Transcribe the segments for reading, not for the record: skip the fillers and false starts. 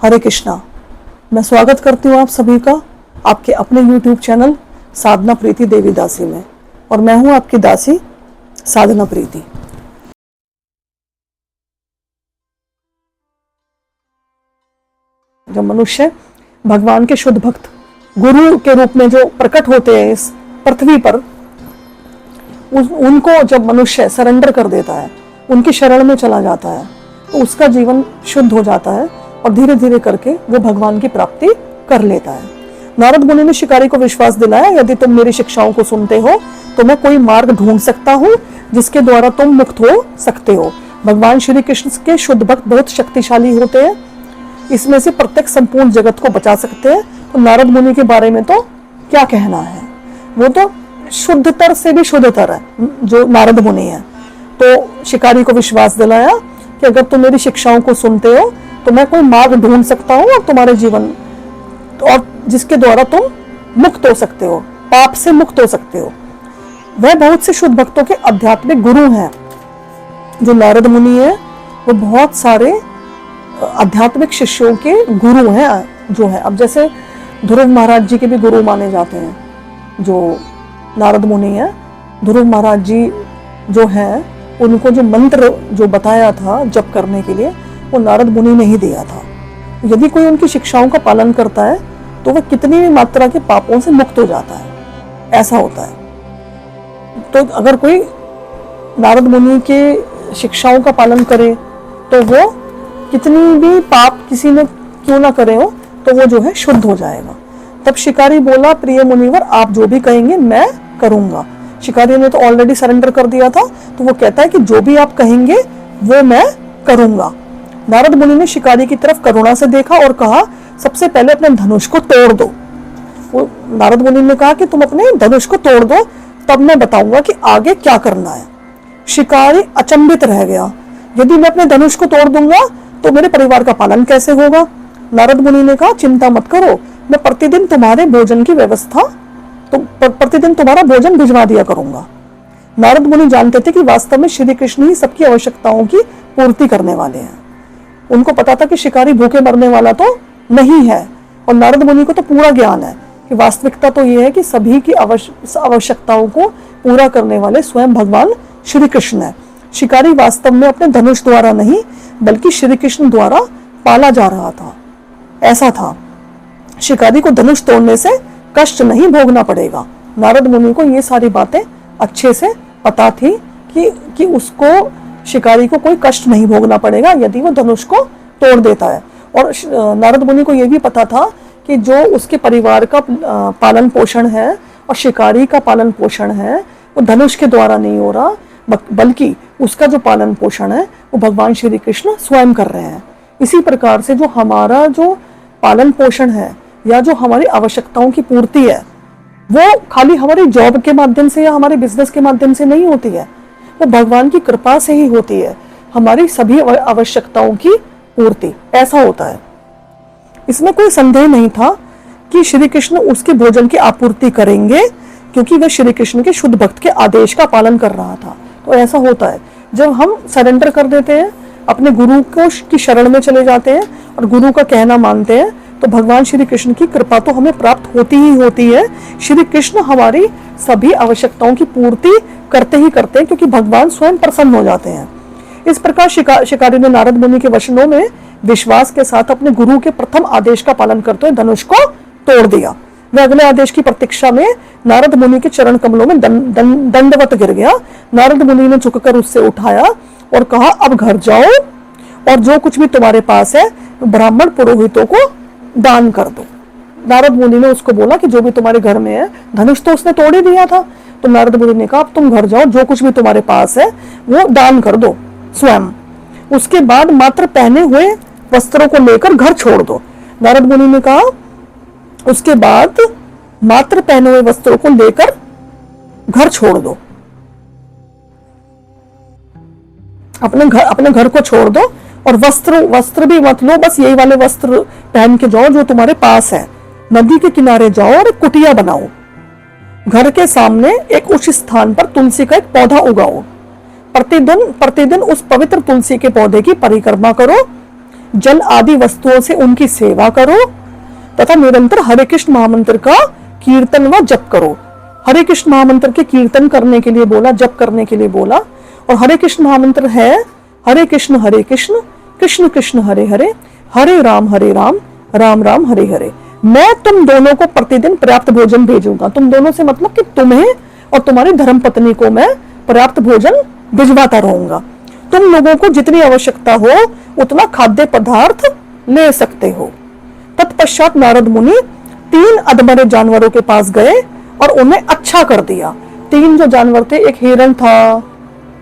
हरे कृष्णा। मैं स्वागत करती हूँ आप सभी का आपके अपने YouTube चैनल साधना प्रीति देवी दासी में, और मैं हूँ आपकी दासी साधना प्रीति। जब मनुष्य भगवान के शुद्ध भक्त गुरु के रूप में जो प्रकट होते हैं इस पृथ्वी पर, उनको जब मनुष्य सरेंडर कर देता है, उनकी शरण में चला जाता है, तो उसका जीवन शुद्ध हो जाता है और धीरे धीरे करके वो भगवान की प्राप्ति कर लेता है। नारद मुनि ने शिकारी को विश्वास दिलाया, यदि तुम मेरी शिक्षाओं को सुनते हो तो मैं कोई मार्ग ढूंढ सकता हूँ जिसके द्वारा तुम मुक्त हो सकते हो। भगवान श्री कृष्ण के शुद्ध भक्त बहुत शक्तिशाली होते हैं, इसमें से प्रत्येक संपूर्ण जगत को बचा सकते हैं। तो नारद मुनि के बारे में तो क्या कहना है, वो तो शुद्धतर से भी शुद्धतर है जो नारद मुनि है। तो शिकारी को विश्वास दिलाया कि अगर तुम मेरी शिक्षाओं को सुनते हो तो मैं कोई मार्ग ढूंढ सकता हूँ और तुम्हारे जीवन और जिसके द्वारा तुम मुक्त हो सकते हो, पाप से मुक्त हो सकते हो। वह बहुत से शुद्ध भक्तों के आध्यात्मिक गुरु हैं। जो नारद मुनि है वो बहुत सारे आध्यात्मिक शिष्यों के गुरु हैं जो है। अब जैसे ध्रुव महाराज जी के भी गुरु माने जाते हैं जो नारद मुनि है। ध्रुव महाराज जी जो है उनको जो मंत्र जो बताया था जप करने के लिए, वो नारद मुनि ने ही दिया था। यदि कोई उनकी शिक्षाओं का पालन करता है तो वह कितनी भी मात्रा के पापों से मुक्त हो जाता है, ऐसा होता है। तो अगर कोई नारद मुनि के शिक्षाओं का पालन करे तो वो कितनी भी पाप किसी ने क्यों ना करे हो तो वो जो है शुद्ध हो जाएगा। तब शिकारी बोला, प्रिय मुनिवर आप जो भी कहेंगे मैं करूंगा। शिकारी ने तो ऑलरेडी सरेंडर कर दिया था, तो वो कहता है कि जो भी आप कहेंगे वो मैं करूंगा। नारद मुनि ने शिकारी की तरफ करुणा से देखा और कहा, सबसे पहले अपने धनुष को तोड़ दो। वो नारद मुनि ने कहा कि तुम अपने धनुष को तोड़ दो, तब मैं बताऊंगा कि आगे क्या करना है। शिकारी अचंभित रह गया, यदि मैं अपने धनुष को तोड़ दूंगा तो मेरे परिवार का पालन कैसे होगा। नारद मुनि ने कहा, चिंता मत करो, मैं प्रतिदिन तुम्हारे भोजन की व्यवस्था प्रतिदिन तुम्हारा भोजन भिजवा दिया करूंगा। नारद मुनि जानते थे कि वास्तव में श्री कृष्ण ही सबकी आवश्यकताओं की पूर्ति करने वाले हैं। उनको पता था कि शिकारी भूखे मरने वाला तो नहीं है, और नारद मुनि को तो पूरा ज्ञान है कि वास्तविकता तो यह है कि सभी की आवश्यकताओं को पूरा करने वाले स्वयं भगवान श्री कृष्ण है। शिकारी वास्तव में अपने धनुष द्वारा नहीं बल्कि श्री कृष्ण द्वारा पाला जा रहा था, ऐसा था। शिकारी को धनुष तोड़ने से कष्ट नहीं भोगना पड़ेगा। नारद मुनि को ये सारी बातें अच्छे से पता थी कि उसको शिकारी को कोई कष्ट नहीं भोगना पड़ेगा यदि वो धनुष को तोड़ देता है। और नारद मुनि को यह भी पता था कि जो उसके परिवार का पालन पोषण है और शिकारी का पालन पोषण है वो धनुष के द्वारा नहीं हो रहा, बल्कि उसका जो पालन पोषण है वो भगवान श्री कृष्ण स्वयं कर रहे हैं। इसी प्रकार से जो हमारा जो पालन पोषण है या जो हमारी आवश्यकताओं की पूर्ति है वो खाली हमारी जॉब के माध्यम से या हमारे बिजनेस के माध्यम से नहीं होती है, वो भगवान की कृपा से ही होती है। हमारी सभी आवश्यकताओं की पूर्ति, ऐसा होता है। इसमें कोई संदेह नहीं था कि श्री कृष्ण उसके भोजन की आपूर्ति करेंगे, क्योंकि वह श्री कृष्ण के शुद्ध भक्त के आदेश का पालन कर रहा था। तो ऐसा होता है जब हम सरेंडर कर देते हैं, अपने गुरु को की शरण में चले जाते हैं और गुरु का कहना मानते हैं, तो भगवान श्री कृष्ण की कृपा तो हमें प्राप्त होती ही होती है। श्री कृष्ण हमारी सभी आवश्यकताओं की पूर्ति करते ही करते हैं, क्योंकि भगवान स्वयं प्रसन्न हो जाते हैं। इस प्रकार शिकारी ने नारद मुनि के वचनों में विश्वास के साथ अपने गुरु के प्रथम आदेश का पालन करते हुए धनुष को तोड़ दिया। वह अगले आदेश की प्रतीक्षा में नारद मुनि के चरण कमलों में दंडवत गिर गया। नारद मुनि ने झुककर उससे उठाया और कहा, अब घर जाओ और जो कुछ भी तुम्हारे पास है ब्राह्मण पुरोहितों को दान कर दो। नारद मुनि ने उसको बोला कि जो भी तुम्हारे घर में है, धनुष तो उसने तोड़ ही दिया था। तो नारद मुनि ने कहा, अब तुम घर जाओ, जो कुछ भी तुम्हारे पास है वो दान कर दो स्वयं। उसके बाद मात्र पहने हुए वस्त्रों को लेकर घर छोड़ दो। नारद मुनि ने कहा, उसके बाद मात्र पहने हुए वस्त्रों को लेकर घर छोड़ दो, अपने घर को छोड़ दो, और वस्त्र भी मत लो, बस यही वाले वस्त्र पहन के जाओ जो तुम्हारे पास है। नदी के किनारे जाओ और एक कुटिया बनाओ। घर के सामने एक उच्च स्थान पर तुलसी का एक पौधा उगाओ। प्रतिदिन उस पवित्र तुलसी के पौधे की परिक्रमा करो। जल आदि वस्तुओं से उनकी सेवा करो तथा निरंतर हरे कृष्ण महामंत्र का कीर्तन व जप करो। हरे कृष्ण महामंत्र के कीर्तन करने के लिए बोला, जप करने के लिए बोला। और हरे कृष्ण महामंत्र है हरे कृष्ण कृष्ण कृष्ण हरे हरे, हरे राम राम राम हरे हरे। मैं तुम दोनों को प्रतिदिन पर्याप्त भोजन भेजूंगा। तुम दोनों से मतलब कि तुम्हें और तुम्हारी धर्मपत्नी को मैं पर्याप्त भोजन भिजवाता रहूंगा। तुम लोगों को जितनी आवश्यकता हो उतना खाद्य पदार्थ ले सकते हो। तत्पश्चात नारद मुनि 3 अधमरे जानवरों के पास गए और उन्हें अच्छा कर दिया। 3 जो जानवर थे, एक हिरण था,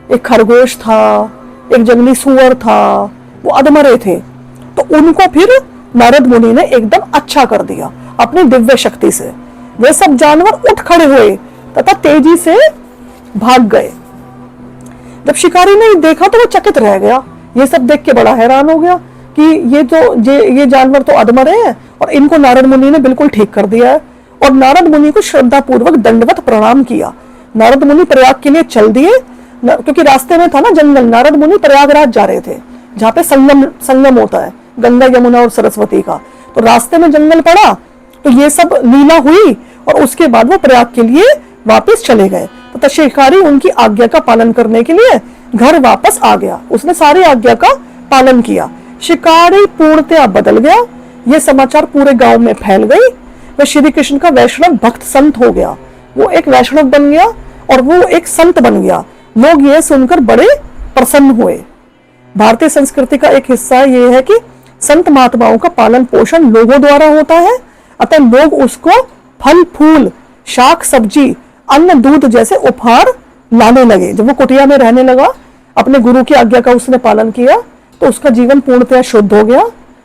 एक खरगोश था, एक जंगली सूअर था, वो अधमरे थे। तो उनको फिर नारद मुनि ने एकदम अच्छा कर दिया अपनी दिव्य शक्ति से। वे सब जानवर उठ खड़े हुए तथा तेजी से भाग गए। जब शिकारी ने देखा तो वो चकित रह गया। ये सब देख के बड़ा हैरान हो गया कि ये जानवर तो अधमरे हैं और इनको नारद मुनि ने बिल्कुल ठीक कर दिया है। और नारद मुनि को श्रद्धा पूर्वक दंडवत प्रणाम किया। नारद मुनि प्रयाग के लिए चल दिए, क्योंकि रास्ते में था ना जंगल। नारद मुनि प्रयागराज जा रहे थे, जहाँ पे संगम होता है गंगा यमुना और सरस्वती का। तो रास्ते में जंगल पड़ा तो ये सब लीला हुई और उसके बाद वो प्रयाग के लिए वापस चले गए। तो शिकारी उनकी आज्ञा का पालन करने के लिए घर वापस आ गया। उसने सारी आज्ञा का पालन किया। शिकारी पूर्णतया बदल गया। ये समाचार पूरे गांव में फैल गई। वह श्री कृष्ण का वैष्णव भक्त संत हो गया। वो एक वैष्णव बन गया और वो एक संत बन गया। लोग ये सुनकर बड़े प्रसन्न हुए। भारतीय संस्कृति का एक हिस्सा ये है कि संत महात्माओं का पालन पोषण लोगों द्वारा होता है, अतः लोग उसको फल फूल, शाक सब्जी, अन्न दूध जैसे उपहार लाने लगे। जब वो कुटिया में रहने लगा, अपने गुरु की आज्ञा का उसने पालन किया, तो उसका जीवन पूर्णतः शुद्ध हो गया।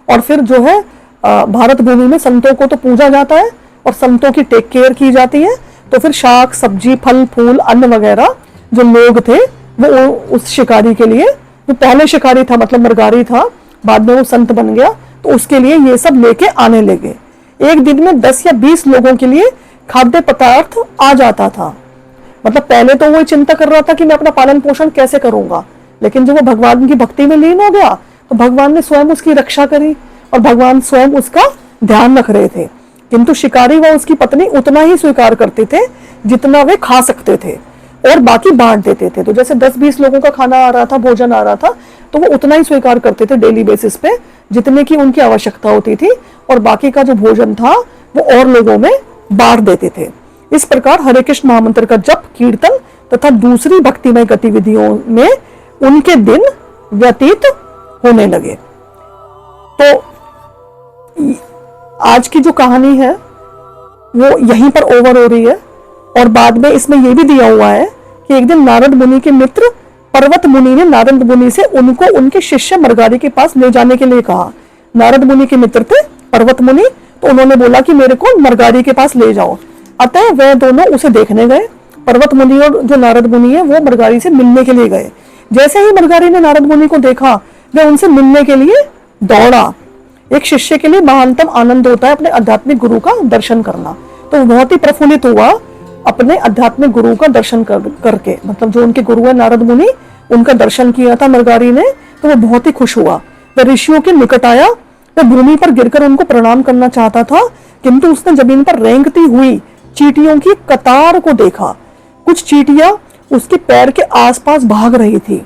और फिर जो है भारत भूमि में संतों को तो पूजा जाता है और संतों की टेक केयर की जाती है। तो फिर शाक सब्जी, फल फूल, अन्न वगैरह जो लोग थे वो उस शिकारी के लिए, वो पहले शिकारी था मतलब मरगारी था, बाद में वो संत बन गया, तो उसके लिए ये सब लेके आने लगे। एक दिन में 10 या 20 लोगों के लिए खाद्य पदार्थ आ जाता था। मतलब पहले तो वो चिंता कर रहा था कि मैं अपना पालन पोषण कैसे करूंगा, लेकिन जब वो भगवान की भक्ति में लीन हो गया तो भगवान ने स्वयं उसकी रक्षा करी और भगवान स्वयं उसका ध्यान रख रहे थे। किंतु शिकारी व उसकी पत्नी उतना ही स्वीकार करते थे जितना वे खा सकते थे और बाकी बांट देते थे। तो जैसे 10-20 लोगों का खाना आ रहा था, भोजन आ रहा था, तो वो उतना ही स्वीकार करते थे डेली बेसिस पे जितने की उनकी आवश्यकता होती थी, और बाकी का जो भोजन था वो और लोगों में बांट देते थे। इस प्रकार हरे कृष्ण महामंत्र का जप, कीर्तन तथा दूसरी भक्तिमय गतिविधियों में उनके दिन व्यतीत होने लगे। तो आज की जो कहानी है वो यहीं पर ओवर हो रही है। और बाद में इसमें यह भी दिया हुआ है कि एक दिन नारद मुनि के मित्र पर्वत मुनि ने नारद मुनि से उनको उनके शिष्य मरगारी के पास ले जाने के लिए कहा। नारद मुनि के मित्र थे पर्वत मुनि, तो उन्होंने बोला कि मेरे को मरगारी के पास ले जाओ। अतः वह दोनों उसे देखने गए। पर्वत मुनि और जो नारद मुनि है वो मरगारी से मिलने के लिए गए। जैसे ही मरगारी ने नारद मुनि को देखा, वह उनसे मिलने के लिए दौड़ा। एक शिष्य के लिए महानतम आनंद होता है अपने आध्यात्मिक गुरु का दर्शन करना। तो वो बहुत ही प्रफुल्लित हुआ अपने आध्यात्मिक गुरु का दर्शन करके। मतलब जो उनके गुरु है नारद मुनि, उनका दर्शन किया था मरगारी ने, तो वो बहुत ही खुश हुआ। वह ऋषियों के निकट आया। वह भूमि पर गिरकर उनको प्रणाम करना चाहता था, किंतु उसने जमीन पर रेंगती हुई चींटियों की कतार को देखा। कुछ चींटियां उसके पैर के आसपास भाग रही थी।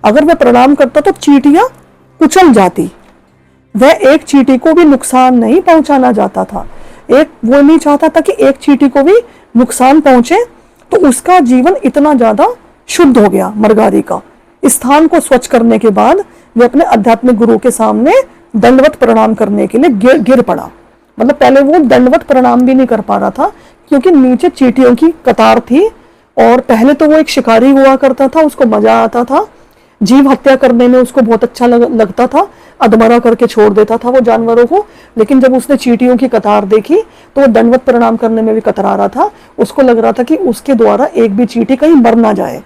अगर वह प्रणाम करता तो चींटियां कुचल जाती। वह एक चींटी को भी नुकसान नहीं पहुंचाना चाहता था। वो नहीं चाहता था कि एक चींटी को भी नुकसान पहुंचे। तो उसका जीवन इतना ज्यादा शुद्ध हो गया मरगारी का। स्थान को स्वच्छ करने के बाद वह अपने आध्यात्मिक गुरु के सामने दंडवत प्रणाम करने के लिए गिर पड़ा। मतलब पहले वो दंडवत प्रणाम भी नहीं कर पा रहा था क्योंकि नीचे चींटियों की कतार थी। और पहले तो वो एक शिकारी हुआ करता था, उसको मजा आता था, जीव हत्या करने में उसको बहुत अच्छा लगता था, अधमरा करके छोड़ देता था वो जानवरों को। लेकिन जब उसने चींटियों की कतार देखी तो वो दंडवत प्रणाम करने में भी कतरा रहा था। उसको लग रहा था कि उसके द्वारा एक भी चींटी कहीं मर ना जाए।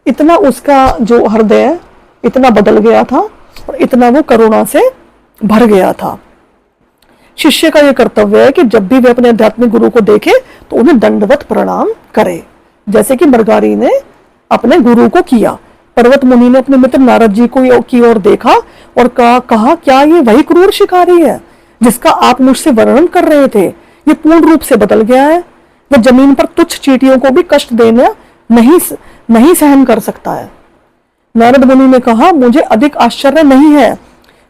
इतना उसका जो हृदय इतना बदल गया था और इतना वो करुणा से भर गया था। शिष्य का यह कर्तव्य है कि जब भी वे अपने आध्यात्मिक गुरु को देखे तो उन्हें दंडवत प्रणाम करे, जैसे कि मरगारी ने अपने गुरु को किया। पर्वत मुनि ने अपने मित्र नारद जी को की ओर देखा और कहा क्या ये वही क्रूर शिकारी है जिसका आप मुझसे वर्णन कर रहे थे? ये पूर्ण रूप से बदल गया है। वह जमीन पर तुच्छ चींटियों को भी कष्ट देना नहीं सहन कर सकता है। नारद मुनि ने कहा, मुझे अधिक आश्चर्य नहीं है,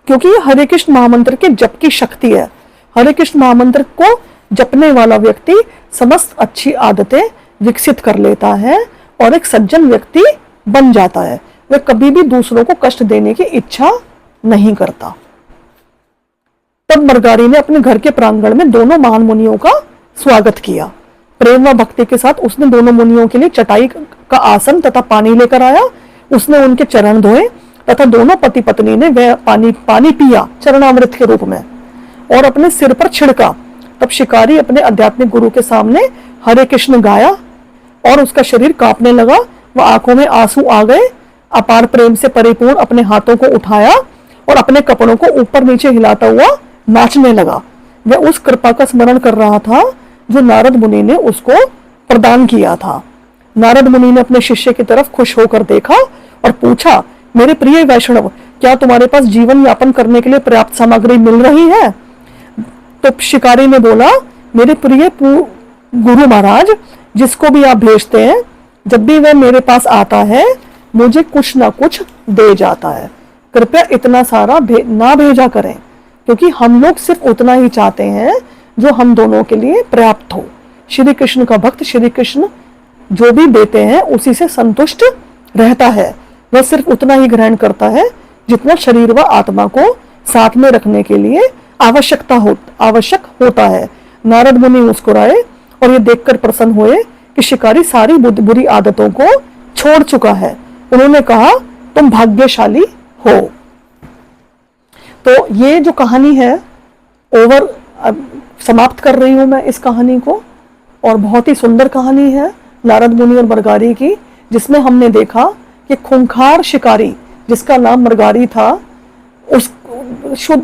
क्योंकि ये हरे कृष्ण महामंत्र के जप की शक्ति है। हरे कृष्ण महामंत्र को जपने वाला व्यक्ति समस्त अच्छी आदतें विकसित कर लेता है और एक सज्जन व्यक्ति बन जाता है। वह कभी भी दूसरों को कष्ट देने की इच्छा नहीं करता। तब मरगारी ने अपने घर के प्रांगण में दोनों महान मुनियों का स्वागत किया। प्रेम व भक्ति के साथ उसने दोनों मुनियों के लिए चटाई का आसन तथा पानी लेकर आया। उसने उनके चरण धोए तथा दोनों पति पत्नी ने वह पानी पिया चरणामृत के रूप में और अपने सिर पर छिड़का। तब शिकारी अपने आध्यात्मिक गुरु के सामने हरे कृष्ण गाया और उसका शरीर कांपने लगा। वह आंखों में आंसू आ गए। अपार प्रेम से परिपूर्ण अपने हाथों को उठाया और अपने कपड़ों को ऊपर नीचे हिलाता हुआ नाचने लगा। वह उस कृपा का स्मरण कर रहा था जो नारद मुनि ने उसको प्रदान किया था। नारद मुनि ने अपने शिष्य की तरफ खुश होकर देखा और पूछा, मेरे प्रिय वैष्णव, क्या तुम्हारे पास जीवन यापन करने के लिए पर्याप्त सामग्री मिल रही है? तो शिकारी ने बोला, मेरे प्रिय गुरु महाराज, जिसको भी आप भेजते हैं, जब भी वह मेरे पास आता है मुझे कुछ ना कुछ दे जाता है। कृपया इतना सारा ना भेजा करें, क्योंकि हम लोग सिर्फ उतना ही चाहते हैं जो हम दोनों के लिए पर्याप्त हो। श्री कृष्ण का भक्त श्री कृष्ण जो भी देते हैं उसी से संतुष्ट रहता है। वह सिर्फ उतना ही ग्रहण करता है जितना शरीर व आत्मा को साथ में रखने के लिए आवश्यक होता है। नारद मुनि मुस्कुराए और ये देखकर प्रसन्न हुए कि शिकारी सारी बुरी आदतों को छोड़ चुका है। उन्होंने कहा, तुम भाग्यशाली हो। तो ये जो कहानी है समाप्त कर रही हूं मैं इस कहानी को। और बहुत ही सुंदर कहानी है नारद मुनि और मरगारी की, जिसमें हमने देखा कि खूंखार शिकारी जिसका नाम मरगारी था, उस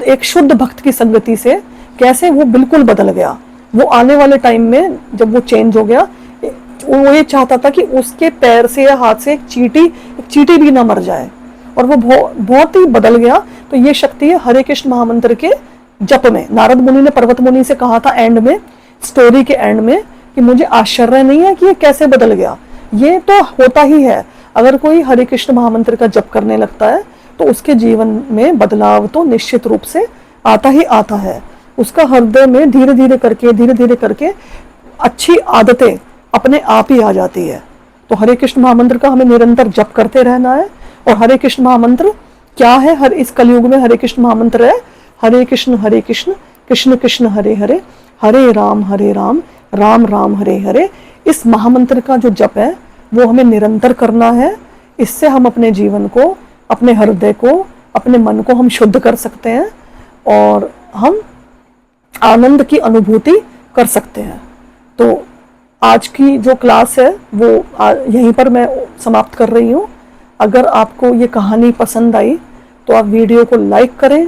एक शुद्ध भक्त की संगति से कैसे वो बिल्कुल बदल गया। वो आने वाले टाइम में जब वो चेंज हो गया, वो ये चाहता था कि उसके पैर से या हाथ से एक चींटी भी ना मर जाए, और वो बहुत ही बदल गया। तो ये शक्ति है हरे कृष्ण महामंत्र के जप में। नारद मुनि ने पर्वत मुनि से कहा था एंड में, स्टोरी के एंड में, कि मुझे आश्चर्य नहीं है कि ये कैसे बदल गया। ये तो होता ही है, अगर कोई हरे कृष्ण महामंत्र का जप करने लगता है तो उसके जीवन में बदलाव तो निश्चित रूप से आता ही आता है। उसका हृदय में धीरे धीरे करके अच्छी आदतें अपने आप ही आ जाती है। तो हरे कृष्ण महामंत्र का हमें निरंतर जप करते रहना है। और हरे कृष्ण महामंत्र क्या है? हर इस कलयुग में हरे कृष्ण महामंत्र है, हरे कृष्ण कृष्ण कृष्ण हरे हरे, हरे राम राम राम हरे हरे। इस महामंत्र का जो जप है वो हमें निरंतर करना है। इससे हम अपने जीवन को, अपने हृदय को, अपने मन को हम शुद्ध कर सकते हैं और हम आनंद की अनुभूति कर सकते हैं। तो आज की जो क्लास है वो यहीं पर मैं समाप्त कर रही हूँ। अगर आपको ये कहानी पसंद आई तो आप वीडियो को लाइक करें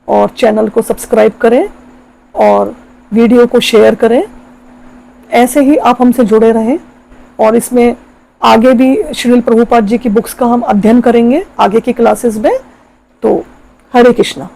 और चैनल को सब्सक्राइब करें और वीडियो को शेयर करें। ऐसे ही आप हमसे जुड़े रहें और इसमें आगे भी श्रील प्रभुपाद जी की बुक्स का हम अध्ययन करेंगे आगे की क्लासेस में। तो हरे कृष्णा।